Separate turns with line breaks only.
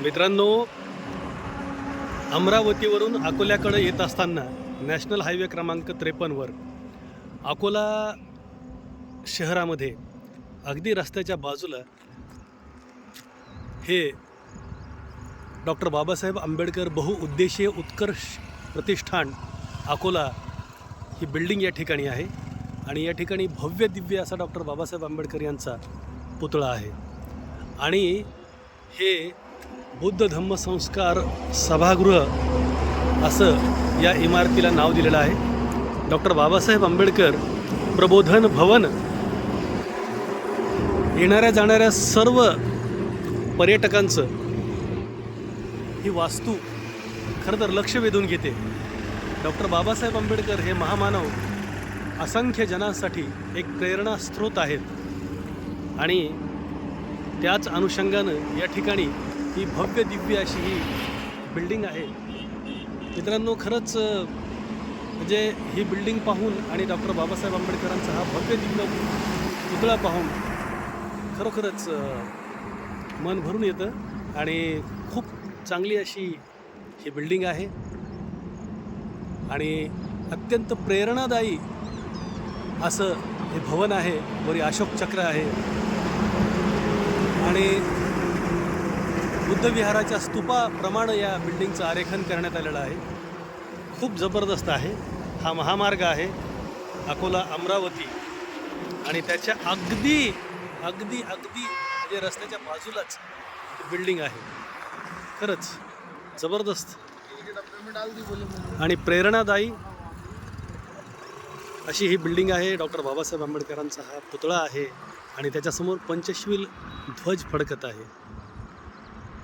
मित्रांनो, अमरावतीवरून अकोल्याकडे येत असताना नॅशनल हायवे क्रमांक 53वर अकोला शहरामध्ये अगदी रस्त्याच्या बाजूला हे डॉक्टर बाबासाहेब आंबेडकर बहुउद्देशीय उत्कर्ष प्रतिष्ठान अकोला ही बिल्डिंग या ठिकाणी आहे आणि या ठिकाणी भव्य दिव्य असा डॉक्टर बाबासाहेब आंबेडकर यांचा पुतळा आहे आणि हे बुद्ध धम्म संस्कार सभागृह असं या इमारतीला नाव दिलेलं आहे। डॉक्टर बाबासाहेब आंबेडकर प्रबोधन भवन येणाऱ्या जाणाऱ्या सर्व पर्यटकांचं ही वास्तू खरं तर लक्ष वेधून घेते। डॉक्टर बाबासाहेब आंबेडकर हे महामानव असंख्य जनांसाठी एक प्रेरणास्रोत आहेत आणि त्याच अनुषंगानं या ठिकाणी ही भव्य दिव्य अशी ही बिल्डिंग आहे। मित्रांनो, खरंच म्हणजे ही बिल्डिंग पाहून आणि डॉक्टर बाबासाहेब आंबेडकरांचा हा भव्य दिव्य पुतळा पाहून खरोखरच मन भरून येतं आणि खूप चांगली अशी ही बिल्डिंग आहे आणि अत्यंत प्रेरणादायी असं हे भवन आहे। वरी अशोक चक्र आहे आणि बुद्ध विहाराच्या स्तूपाप्रमाणे या बिल्डिंगचं आरेखन करण्यात आलेलं आहे। खूप जबरदस्त आहे। हा महामार्ग आहे अकोला अमरावती आणि त्याच्या अगदी अगदी अगदी म्हणजे रस्त्याच्या बाजूलाच बिल्डिंग आहे। खरंच जबरदस्त आणि प्रेरणादायी अशी ही बिल्डिंग आहे। डॉक्टर बाबासाहेब आंबेडकरांचा हा पुतळा आहे आणि त्याच्यासमोर पंचशील ध्वज फडकत आहे।